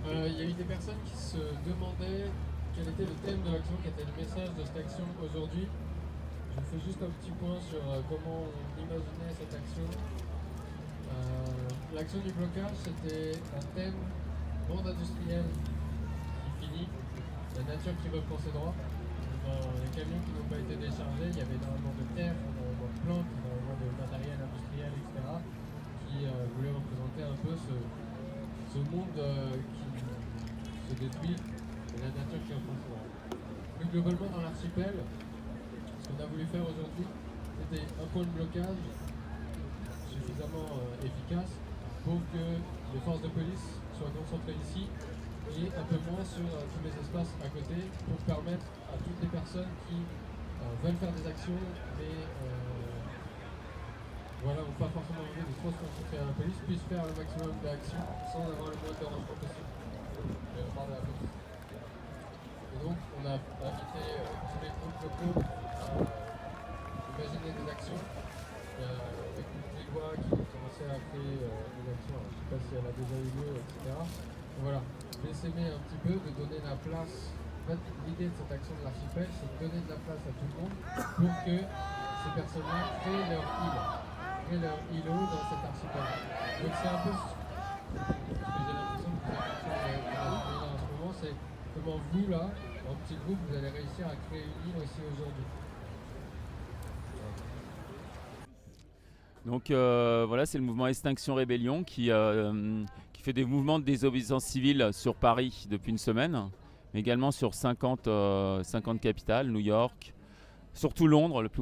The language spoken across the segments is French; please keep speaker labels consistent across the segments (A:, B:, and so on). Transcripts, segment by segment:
A: Il y a eu des personnes qui se demandaient quel était le thème de l'action, quel était le message de cette action aujourd'hui. Je fais juste un petit point sur comment on imaginait cette action. L'action du blocage, c'était un thème monde industriel qui finit, la nature qui reprend ses droits. Dans les camions qui n'ont pas été déchargés, il y avait énormément de terre, énormément de plantes, énormément de matériel industriel, etc., qui voulait représenter un peu ce monde qui se détruit et la nature qui reprend ses droits. Plus globalement dans l'archipel, ce qu'on a voulu faire aujourd'hui, c'était un point de blocage suffisamment efficace pour que les forces de police soient concentrées ici et un peu moins sur tous les espaces à côté pour permettre à toutes les personnes qui veulent faire des actions mais voilà, n'ont pas forcément envie de trop se concentrer à la police puissent faire le maximum d'actions sans avoir le moins de dérangement possible. Je vais parler à la police. Et donc on a invité tous les groupes locaux à imaginer des actions. Avec une Grégoire qui commençait à créer des actions, alors, je ne sais pas si elle a déjà eu lieu, etc. Donc voilà, d'essaimer un petit peu, de donner la place. En fait, l'idée de cette action de l'archipel, c'est de donner de la place à tout le monde pour que ces personnes-là créent leur îlot dans cet archipel. Donc c'est un peu ce que j'ai l'impression que vous êtes en train de en ce moment, c'est comment vous, là, en petit groupe, vous allez réussir à créer une île aussi aujourd'hui.
B: Donc voilà, c'est le mouvement Extinction Rébellion qui fait des mouvements de désobéissance civile sur Paris depuis une semaine, mais également sur 50 capitales, New York, surtout Londres. La plus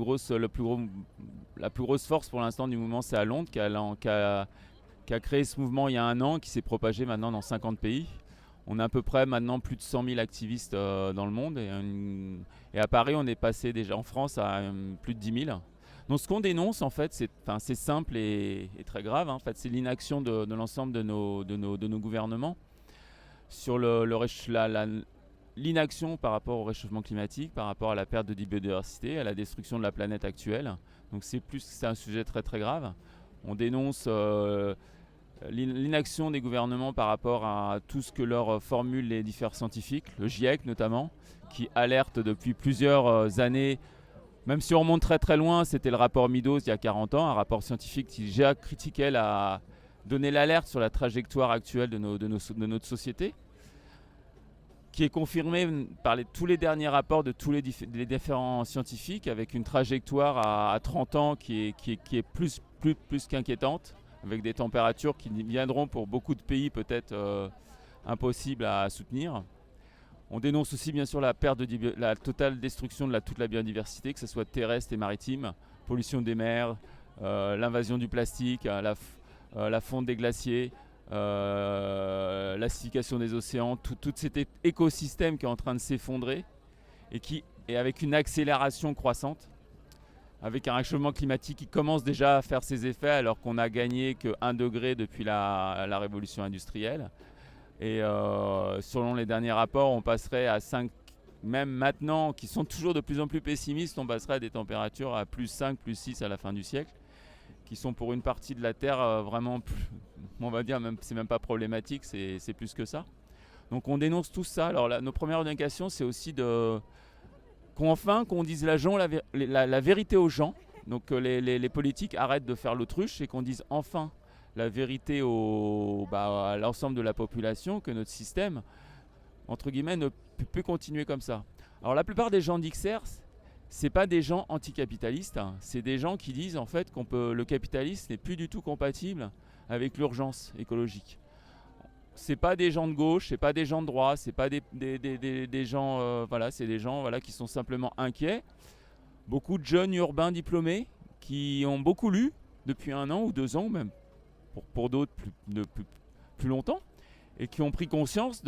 B: grosse force pour l'instant du mouvement, c'est à Londres, qui a créé ce mouvement il y a un an, qui s'est propagé maintenant dans 50 pays. On a à peu près maintenant plus de 100 000 activistes dans le monde. Et à Paris, on est passé déjà en France à plus de 10 000. Donc ce qu'on dénonce, en fait, c'est simple et très grave. En fait, c'est l'inaction de l'ensemble de nos gouvernements sur l'inaction par rapport au réchauffement climatique, par rapport à la perte de biodiversité, à la destruction de la planète actuelle. Donc c'est un sujet très très grave. On dénonce l'inaction des gouvernements par rapport à tout ce que leur formulent les différents scientifiques, le GIEC notamment, qui alerte depuis plusieurs années. Même si on remonte très très loin, c'était le rapport Meadows il y a 40 ans, un rapport scientifique qui déjà critiquait donner l'alerte sur la trajectoire actuelle de notre société, qui est confirmé par tous les derniers rapports de tous les différents scientifiques, avec une trajectoire à 30 ans qui est plus qu'inquiétante, avec des températures qui viendront pour beaucoup de pays peut-être impossibles à soutenir. On dénonce aussi bien sûr la totale destruction de toute la biodiversité, que ce soit terrestre et maritime, pollution des mers, l'invasion du plastique, la fonte des glaciers, l'acidification des océans, tout cet écosystème qui est en train de s'effondrer et qui est avec une accélération croissante, avec un réchauffement climatique qui commence déjà à faire ses effets alors qu'on a gagné que 1 degré depuis la révolution industrielle. Et selon les derniers rapports, on passerait à 5, même maintenant, qui sont toujours de plus en plus pessimistes, on passerait à des températures à plus 5, plus 6 à la fin du siècle, qui sont pour une partie de la Terre vraiment, on va dire, c'est même pas problématique, c'est plus que ça. Donc on dénonce tout ça. Alors nos premières revendications, c'est aussi qu'on dise la vérité aux gens, donc que les politiques arrêtent de faire l'autruche et qu'on dise enfin la vérité à l'ensemble de la population, que notre système, entre guillemets, ne peut plus continuer comme ça. Alors la plupart des gens d'XR, c'est pas des gens anticapitalistes, hein. C'est des gens qui disent en fait le capitalisme n'est plus du tout compatible avec l'urgence écologique. C'est pas des gens de gauche, c'est pas des gens de droite, c'est pas des gens, c'est des gens qui sont simplement inquiets. Beaucoup de jeunes urbains diplômés qui ont beaucoup lu depuis 1 an ou 2 ans, ou même pour d'autres plus longtemps, et qui ont pris conscience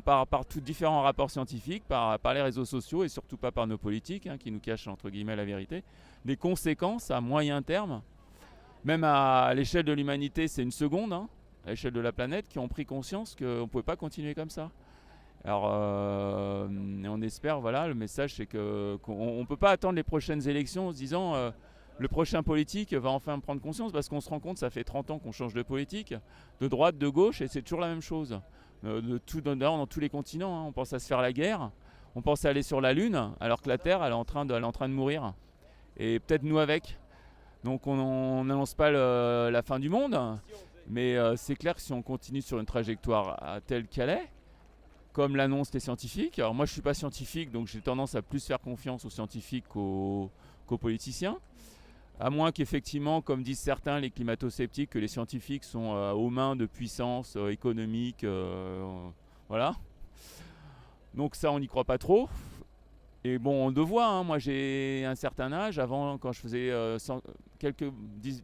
B: par tous différents rapports scientifiques, par les réseaux sociaux et surtout pas par nos politiques, qui nous cachent entre guillemets la vérité, des conséquences à moyen terme, même à l'échelle de l'humanité, c'est une seconde, à l'échelle de la planète, qui ont pris conscience qu'on ne pouvait pas continuer comme ça. Alors on espère, le message c'est qu'on ne peut pas attendre les prochaines élections en se disant le prochain politique va enfin prendre conscience, parce qu'on se rend compte, ça fait 30 ans qu'on change de politique, de droite, de gauche, et c'est toujours la même chose. dans tous les continents. Hein. On pense à se faire la guerre, on pense à aller sur la Lune, alors que la Terre, elle est en train de mourir. Et peut-être nous avec. Donc on n'annonce pas la fin du monde, mais c'est clair que si on continue sur une trajectoire telle qu'elle est, comme l'annoncent les scientifiques, alors moi je ne suis pas scientifique, donc j'ai tendance à plus faire confiance aux scientifiques qu'aux politiciens, à moins qu'effectivement, comme disent certains, les climato-sceptiques, que les scientifiques sont aux mains de puissances économiques, voilà. Donc ça, on n'y croit pas trop. Et bon, on le voit, hein, moi j'ai un certain âge. Avant, quand je faisais quelques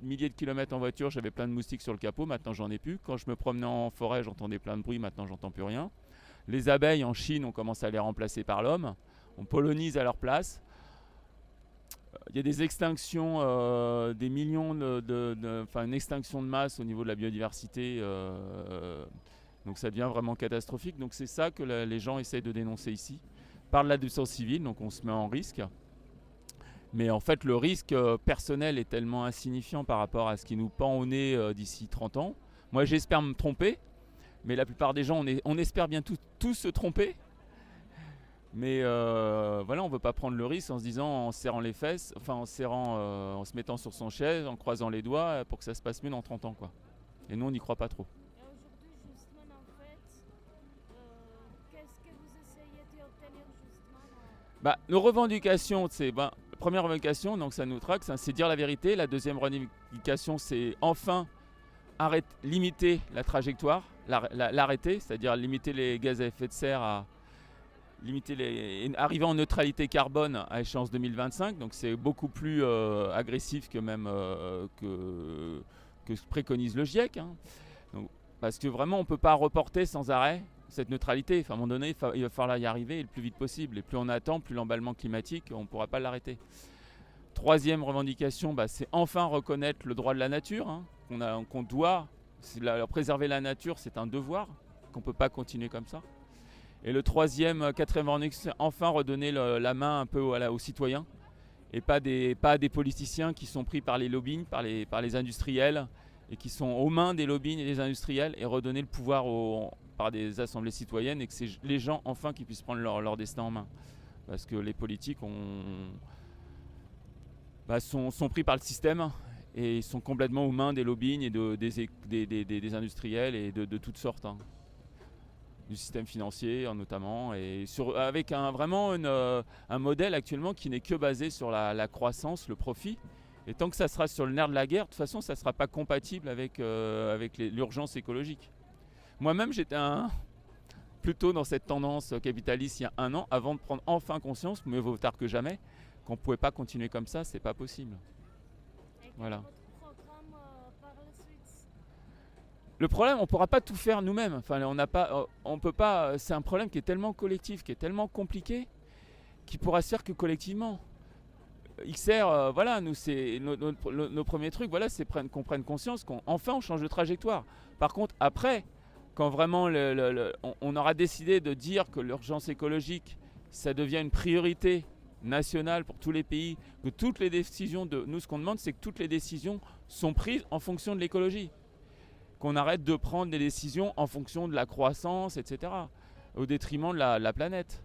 B: milliers de kilomètres en voiture, j'avais plein de moustiques sur le capot. Maintenant, j'en ai plus. Quand je me promenais en forêt, j'entendais plein de bruit. Maintenant, j'entends plus rien. Les abeilles en Chine, on commence à les remplacer par l'homme. On polonise à leur place. Il y a des extinctions, des millions une extinction de masse au niveau de la biodiversité. Donc ça devient vraiment catastrophique. Donc c'est ça que les gens essayent de dénoncer ici. Par la défense civile, donc on se met en risque. Mais en fait, le risque personnel est tellement insignifiant par rapport à ce qui nous pend au nez d'ici 30 ans. Moi, j'espère me tromper, mais la plupart des gens, on espère bien tous se tromper. Mais voilà, on ne veut pas prendre le risque en se disant, en serrant les fesses, enfin en se mettant sur son chaise, en croisant les doigts pour que ça se passe mieux dans 30 ans, quoi. Et nous, on n'y croit pas trop.
C: Et aujourd'hui, justement, en fait, qu'est-ce que vous essayez d'obtenir justement
B: Nos revendications, c'est la première revendication, donc ça nous traque, c'est dire la vérité. La deuxième revendication, c'est enfin limiter la trajectoire, l'arrêter, c'est-à-dire limiter les gaz à effet de serre arriver en neutralité carbone à échéance 2025, donc c'est beaucoup plus agressif que même que ce préconise le GIEC. Hein. Donc, parce que vraiment, on ne peut pas reporter sans arrêt cette neutralité. Enfin, à un moment donné, il va falloir y arriver le plus vite possible. Et plus on attend, plus l'emballement climatique, on ne pourra pas l'arrêter. Troisième revendication, c'est enfin reconnaître le droit de la nature, hein, qu'on doit. Préserver la nature, c'est un devoir, qu'on ne peut pas continuer comme ça. Et le quatrième revendication, c'est enfin redonner la main un peu aux citoyens et pas des politiciens qui sont pris par les lobbying, par les industriels et qui sont aux mains des lobbying et des industriels, et redonner le pouvoir par des assemblées citoyennes, et que c'est les gens enfin qui puissent prendre leur destin en main. Parce que les politiques sont pris par le système et ils sont complètement aux mains des lobbying et des industriels et de toutes sortes. Hein. Du système financier notamment, et avec vraiment un modèle actuellement qui n'est que basé sur la croissance, le profit. Et tant que ça sera sur le nerf de la guerre, de toute façon ça ne sera pas compatible avec l'urgence écologique. Moi-même j'étais plutôt dans cette tendance capitaliste il y a 1 an, avant de prendre enfin conscience, mieux vaut tard que jamais, qu'on ne pouvait pas continuer comme ça, c'est pas possible. Voilà. Le problème, on ne pourra pas tout faire nous-mêmes. Enfin, on peut pas. C'est un problème qui est tellement collectif, qui est tellement compliqué, qui pourra se faire que collectivement. XR, voilà, nous, c'est nos premiers trucs. Voilà, c'est qu'on prenne conscience qu'enfin on change de trajectoire. Par contre, après, quand vraiment on aura décidé de dire que l'urgence écologique, ça devient une priorité nationale pour tous les pays, que toutes les décisions nous, ce qu'on demande, c'est que toutes les décisions sont prises en fonction de l'écologie. Qu'on arrête de prendre des décisions en fonction de la croissance, etc., au détriment de la planète.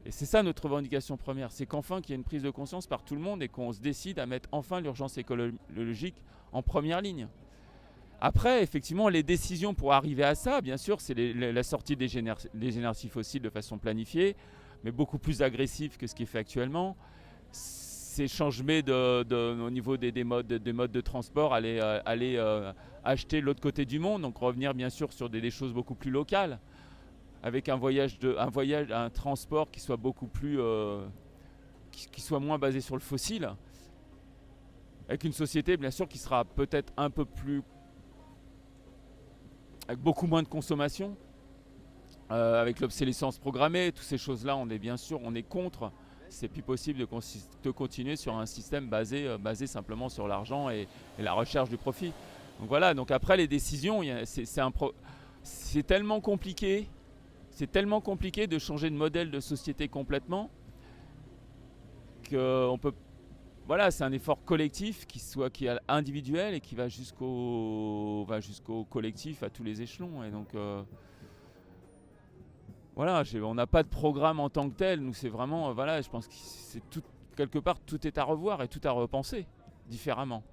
B: Et c'est ça notre revendication première, c'est qu'enfin qu'il y ait une prise de conscience par tout le monde et qu'on se décide à mettre enfin l'urgence écologique en première ligne. Après, effectivement, les décisions pour arriver à ça, bien sûr, c'est la sortie des énergies fossiles de façon planifiée, mais beaucoup plus agressive que ce qui est fait actuellement. C'est changer au niveau des modes de transport, aller acheter de l'autre côté du monde, donc revenir bien sûr sur des choses beaucoup plus locales, avec un transport qui soit beaucoup plus, qui soit moins basé sur le fossile, avec une société bien sûr qui sera peut-être un peu plus, avec beaucoup moins de consommation, avec l'obsolescence programmée, toutes ces choses-là, on est contre. C'est plus possible de continuer sur un système basé simplement sur l'argent et la recherche du profit. Donc voilà, donc après les décisions, c'est tellement compliqué de changer de modèle de société complètement qu'on peut. Voilà, c'est un effort collectif qui est individuel et qui va jusqu'au collectif à tous les échelons. Et donc Voilà, on n'a pas de programme en tant que tel. Nous, c'est vraiment, voilà, je pense que c'est tout, quelque part, tout est à revoir et tout à repenser différemment.